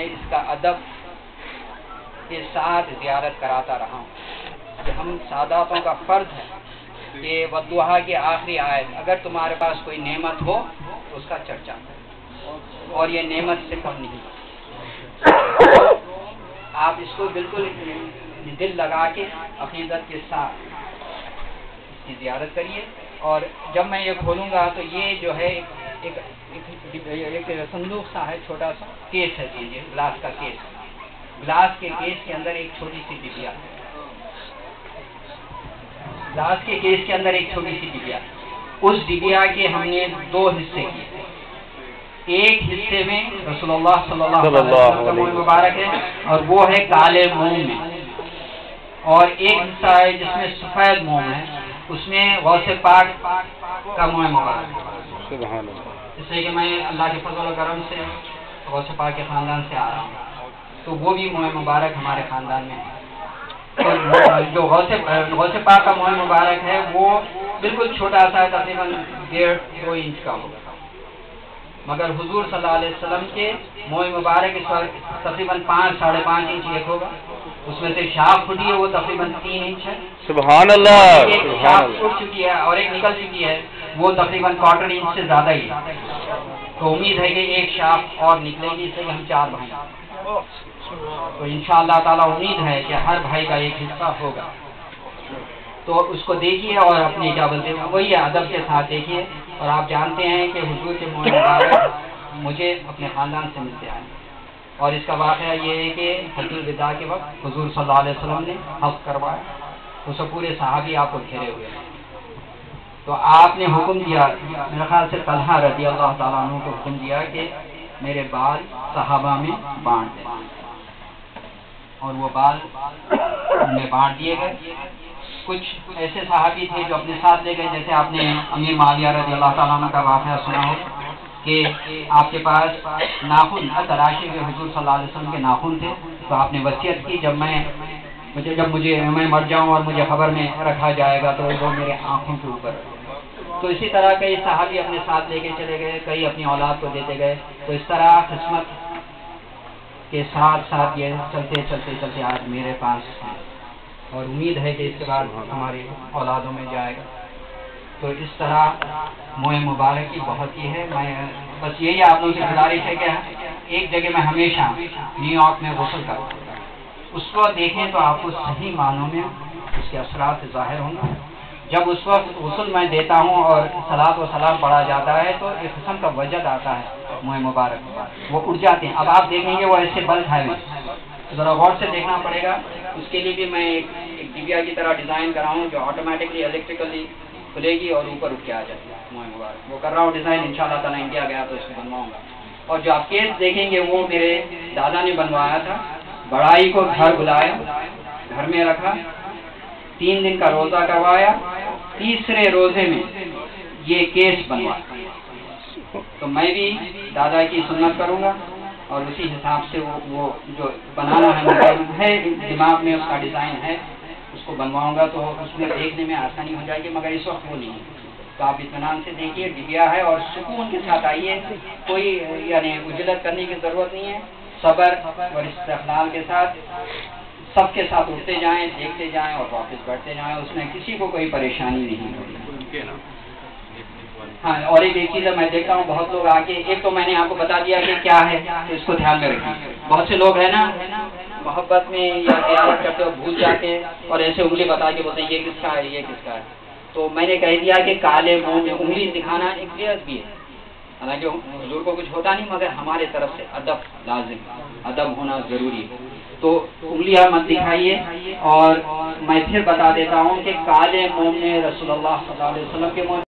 میں اس کا ادب کے ساتھ زیارت کراتا رہا ہوں کہ ہم ساداتوں کا فرض ہے کہ والضحیٰ کی آخری آیت، اگر تمہارے پاس کوئی نعمت ہو تو اس کا چرچا کرو، اور یہ نعمت سے کم نہیں۔ آپ اس کو بالکل دل لگا کے عقیدت کے ساتھ اس کی زیارت کریے۔ اور جب میں یہ کھولوں گا تو یہ جو ہے ایک صندوق سا ہے، چھوٹا سا کیس ہے، یہ گلاس کا کیس، گلاس کے کیس کے اندر ایک چھوٹی سی ڈبیا ہے، گلاس کے کیس کے اندر ایک چھوٹی سی ڈبیا، اس ڈبیا کے ہم نے دو حصے کیے۔ ایک حصے میں رسول اللہ صلی اللہ علیہ وسلم کا موم مبارک ہے اور وہ ہے کالے موم میں، اور ایک حصہ ہے جس میں سفید موم ہے، اس میں غوث پاک کا موم مبارک ہے۔ اس لیے کہ میں اللہ کے فضل و کرم سے غوث پاک کے خاندان سے آ رہا ہوں، تو وہ بھی موم مبارک ہمارے خاندان میں ہے۔ جو غوث پاک کا موم مبارک ہے وہ بالکل چھوٹا سا ہے، تقریباً 1.5-2 انچ کا ہوگا، مگر حضور صلی اللہ علیہ وسلم کے موم مبارک اس وقت تقریباً 5-5.5 انچ ایک ہوگا، اس میں سے شاخ پھٹی ہے وہ تقریباً 3 انچ ہے، سبحان اللہ، ایک شاخ پھٹ چکی ہے اور ایک نکل چکی ہے وہ تقریباً 1/4 انچ سے زیادہ ہی ہے، تو امید ہے کہ ایک شاخ اور نکلے گی، اس سے ہم 4 بھائی، تو انشاءاللہ تعالی امید ہے کہ ہر بھائی کا ایک حصہ ہوگا، تو اس کو دیکھیے اور اپنی اجابت دیں، وہی ادب کے ساتھ دیکھیے۔ اور آپ جانتے ہیں کہ حضور کے موم مبارک مجھے اپنے خاندان سے ملتے آئے، اور اس کا واقعہ یہ ہے کہ حجۃ الوداع کے وقت حضور صلی اللہ علیہ وسلم نے حلق کروایا، تو سب پورے صحابی آپ کو گھیرے ہوئے ہیں، تو آپ نے حکم دیا، میرے خیال سے طلحہ رضی اللہ تعالیٰ عنہ کو حکم دیا کہ میرے بال صحابہ میں بانٹ دیں، اور وہ بال میں بانٹ دیے گئے۔ کچھ ایسے صحابی تھے جو اپنے ساتھ لے گئے، جیسے آپ نے امیر معاویہ رضی اللہ تعالیٰ عنہ کا واقعہ سنا ہو کہ آپ کے پاس ناخن تراشے ہوئے حضور صلی اللہ علیہ وسلم کے ناخن تھے، تو آپ نے وصیت کی جب میں مر جاؤں اور مجھے خبر میں رکھا جائے گا تو وہ میرے آنکھوں کے اوپر۔ تو اسی طرح کئی صحابی اپنے ساتھ لے کے چلے گئے، کئی اپنی اولاد کو دیتے گئے، تو اس طرح قسمت کے ساتھ ساتھ یہ چلتے چلتے چلتے آج میرے پاس ہے، اور امید ہے کہ اس کے بعد ہماری اولادوں میں جائے گا۔ تو اس طرح موم مبارک کی بہت ہی ہے۔ میں بس یہی آپ لوگوں سے گزارش ہے کہ ایک جگہ میں ہمیشہ نیو یارک میں غسل کرتا ہوں، اس کو دیکھیں تو آپ کو صحیح معنوں میں اس کے اثرات ظاہر ہوں گے۔ جب اس وقت غسل میں دیتا ہوں اور صلاۃ و سلام پڑھا جاتا ہے تو ایک قسم کا وجد آتا ہے موم مبارک، وہ اٹھ جاتے ہیں۔ اب آپ دیکھیں گے وہ ایسے بل کھائے ہوئے، ذرا غور سے دیکھنا پڑے گا۔ اس کے لیے بھی میں ایک ڈبیا کی طرح ڈیزائن کراؤں جو آٹومیٹکلی الیکٹریکلی کھلے گی اور اوپر اٹھ کے آ جاتی ہے موم مبارک، وہ کر رہا ہوں ڈیزائن، انشاءاللہ تعالیٰ انڈیا گیا تو اس کو بنواؤں گا۔ اور جو آپ کیس دیکھیں گے وہ میرے دادا نے بنوایا تھا، بڑائی کو گھر بلایا، گھر میں رکھا، 3 دن کا روزہ کروایا، تیسرے روزے میں یہ کیس بنوایا، تو میں بھی دادا کی سنت کروں گا اور اسی حساب سے وہ جو بنانا ہے دماغ میں اس کا ڈیزائن ہے، اس کو بنواؤں گا، تو اس میں دیکھنے میں آسانی ہو جائے گی، مگر اس وقت وہ نہیں ہے، تو آپ اطمینان سے دیکھیے، ڈبیا ہے اور سکون کے ساتھ آئیے، کوئی یعنی اجلت کرنے کی ضرورت نہیں ہے، صبر اور استقلال کے ساتھ سب کے ساتھ اٹھتے جائیں، دیکھتے جائیں اور واپس بیٹھتے جائیں، اس میں کسی کو کوئی پریشانی نہیں ہوگی۔ ہاں، اور ایک چیز ہے، میں دیکھتا ہوں بہت لوگ آگے، ایک تو میں نے آپ کو بتا دیا کہ کیا ہے، تو اس کو دھیان میں رکھیے۔ بہت سے لوگ ہیں نا محبت میں یا زیارت کرتے ہو بھول جاتے اور ایسے انگلی بتا کے بولتے ہیں یہ کس کا ہے، یہ کس کا ہے، تو میں نے کہہ دیا کہ کالے منہ میں انگلی دکھانا ایک بیعت بھی ہے، حالانکہ حضور کو کچھ ہوتا نہیں، مگر ہمارے طرف سے ادب لازم، ادب ہونا ضروری ہے، تو انگلیاں مت دکھائیے۔ اور میں پھر بتا دیتا ہوں کہ کالے منہ میں رسول اللہ صلی اللہ علیہ وسلم کے منہ